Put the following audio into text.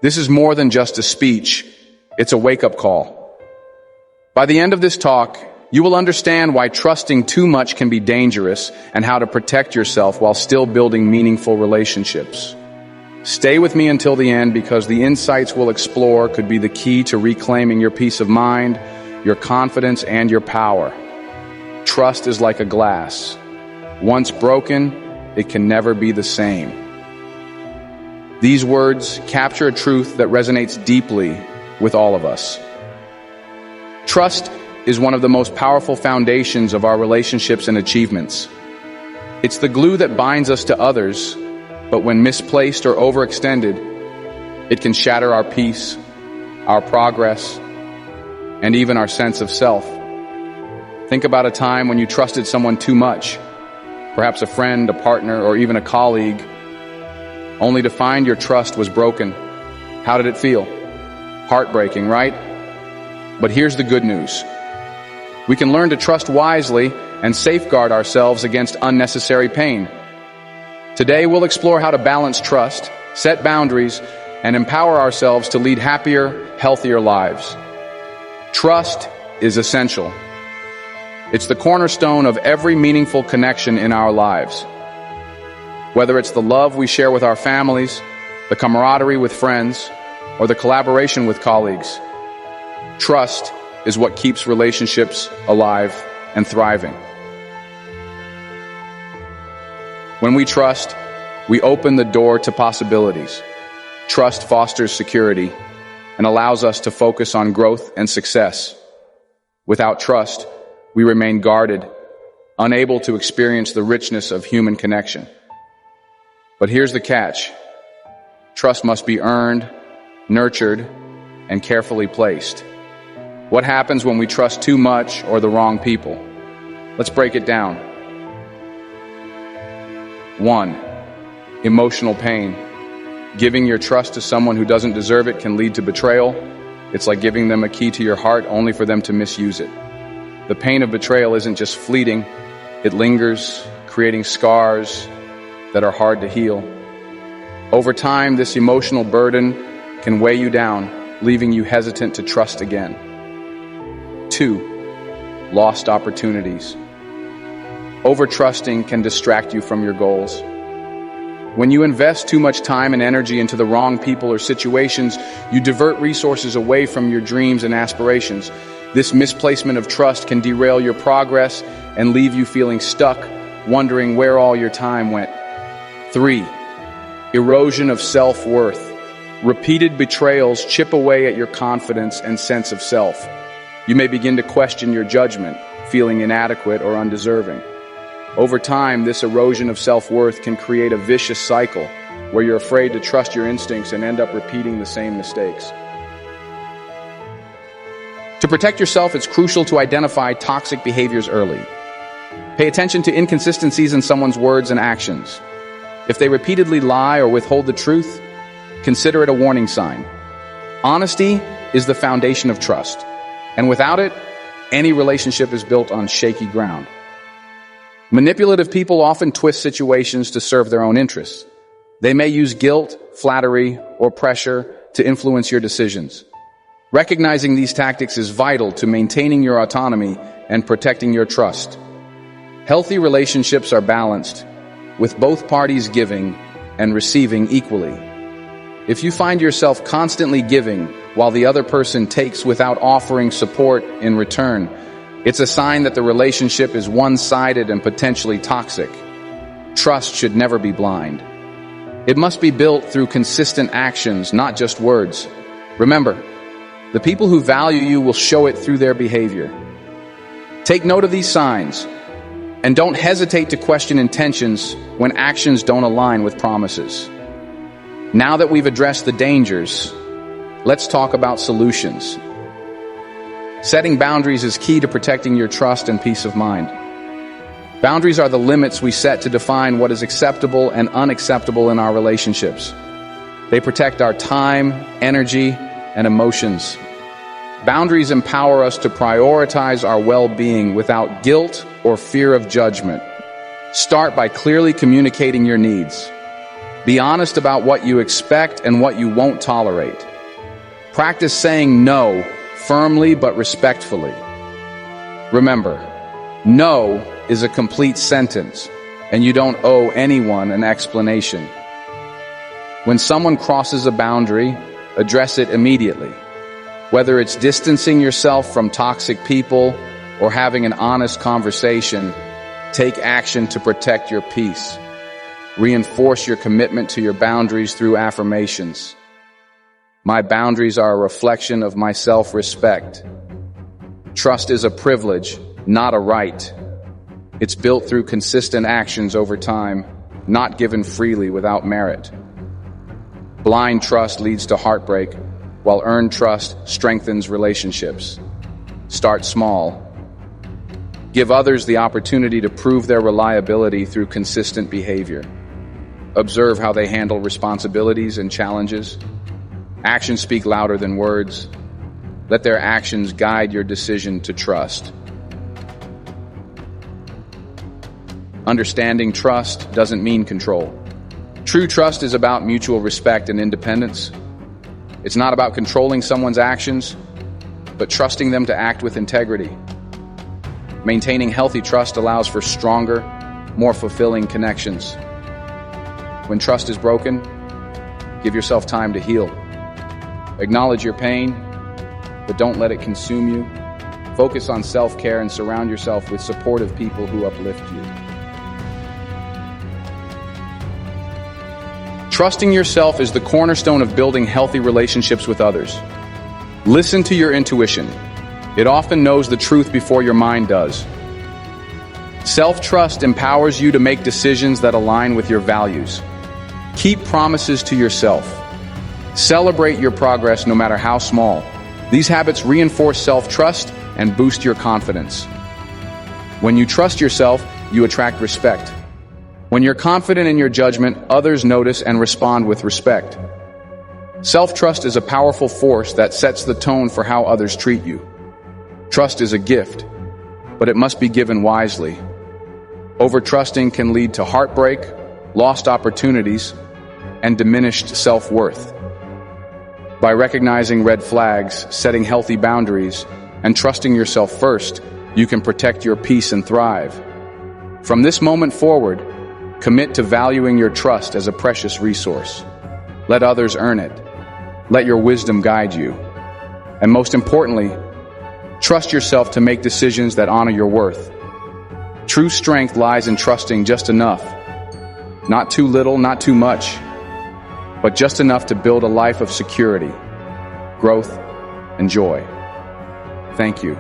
This is more than just a speech. It's a wake-up call. By the end of this talk, you will understand why trusting too much can be dangerous and how to protect yourself while still building meaningful relationships. Stay with me until the end because the insights we'll explore could be the key to reclaiming your peace of mind, your confidence, and your power. Trust is like a glass. Once broken, it can never be the same. These words capture a truth that resonates deeply with all of us. Trust is one of the most powerful foundations of our relationships and achievements. It's the glue that binds us to others, but when misplaced or overextended, it can shatter our peace, our progress, and even our sense of self. Think about a time when you trusted someone too much, perhaps a friend, a partner, or even a colleague, only to find your trust was broken. How did it feel? Heartbreaking, right? But here's the good news. We can learn to trust wisely and safeguard ourselves against unnecessary pain. Today, we'll explore how to balance trust, set boundaries, and empower ourselves to lead happier, healthier lives. Trust is essential. It's the cornerstone of every meaningful connection in our lives. Whether it's the love we share with our families, the camaraderie with friends, or the collaboration with colleagues, trust is what keeps relationships alive and thriving. When we trust, we open the door to possibilities. Trust fosters security and allows us to focus on growth and success. Without trust, we remain guarded, unable to experience the richness of human connection. But here's the catch. Trust must be earned, nurtured, and carefully placed. What happens when we trust too much or the wrong people? Let's break it down. 1. Emotional pain. Giving your trust to someone who doesn't deserve it can lead to betrayal. It's like giving them a key to your heart only for them to misuse it. The pain of betrayal isn't just fleeting, it lingers, creating scars that are hard to heal. Over time, this emotional burden can weigh you down, leaving you hesitant to trust again. 2. Lost opportunities. Overtrusting can distract you from your goals. When you invest too much time and energy into the wrong people or situations, you divert resources away from your dreams and aspirations. This misplacement of trust can derail your progress and leave you feeling stuck, wondering where all your time went. 3. Erosion of self-worth. Repeated betrayals chip away at your confidence and sense of self. You may begin to question your judgment, feeling inadequate or undeserving. Over time, this erosion of self-worth can create a vicious cycle where you're afraid to trust your instincts and end up repeating the same mistakes. To protect yourself, it's crucial to identify toxic behaviors early. Pay attention to inconsistencies in someone's words and actions. If they repeatedly lie or withhold the truth, consider it a warning sign. Honesty is the foundation of trust, and without it, any relationship is built on shaky ground. Manipulative people often twist situations to serve their own interests. They may use guilt, flattery, or pressure to influence your decisions. Recognizing these tactics is vital to maintaining your autonomy and protecting your trust. Healthy relationships are balanced, with both parties giving and receiving equally. If you find yourself constantly giving while the other person takes without offering support in return, it's a sign that the relationship is one-sided and potentially toxic. Trust should never be blind. It must be built through consistent actions, not just words. Remember, the people who value you will show it through their behavior. Take note of these signs, and don't hesitate to question intentions when actions don't align with promises. Now that we've addressed the dangers, let's talk about solutions. Setting boundaries is key to protecting your trust and peace of mind. Boundaries are the limits we set to define what is acceptable and unacceptable in our relationships. They protect our time, energy, and emotions. Boundaries empower us to prioritize our well-being without guilt or fear of judgment. Start by clearly communicating your needs. Be honest about what you expect and what you won't tolerate. Practice saying no firmly but respectfully. Remember, no is a complete sentence, and you don't owe anyone an explanation. When someone crosses a boundary, address it immediately. Whether it's distancing yourself from toxic people or having an honest conversation, take action to protect your peace. Reinforce your commitment to your boundaries through affirmations. My boundaries are a reflection of my self-respect. Trust is a privilege, not a right. It's built through consistent actions over time, not given freely without merit. Blind trust leads to heartbreak, while earned trust strengthens relationships. Start small. Give others the opportunity to prove their reliability through consistent behavior. Observe how they handle responsibilities and challenges. Actions speak louder than words. Let their actions guide your decision to trust. Understanding trust doesn't mean control. True trust is about mutual respect and independence. It's not about controlling someone's actions, but trusting them to act with integrity. Maintaining healthy trust allows for stronger, more fulfilling connections. When trust is broken, give yourself time to heal. Acknowledge your pain, but don't let it consume you. Focus on self-care and surround yourself with supportive people who uplift you. Trusting yourself is the cornerstone of building healthy relationships with others. Listen to your intuition. It often knows the truth before your mind does. Self-trust empowers you to make decisions that align with your values. Keep promises to yourself. Celebrate your progress no matter how small. These habits reinforce self-trust and boost your confidence. When you trust yourself, you attract respect. When you're confident in your judgment, others notice and respond with respect. Self-trust is a powerful force that sets the tone for how others treat you. Trust is a gift, but it must be given wisely. Overtrusting can lead to heartbreak, lost opportunities, and diminished self-worth. By recognizing red flags, setting healthy boundaries, and trusting yourself first, you can protect your peace and thrive. From this moment forward, commit to valuing your trust as a precious resource. Let others earn it. Let your wisdom guide you. And most importantly, trust yourself to make decisions that honor your worth. True strength lies in trusting just enough. Not too little, not too much, but just enough to build a life of security, growth, and joy. Thank you.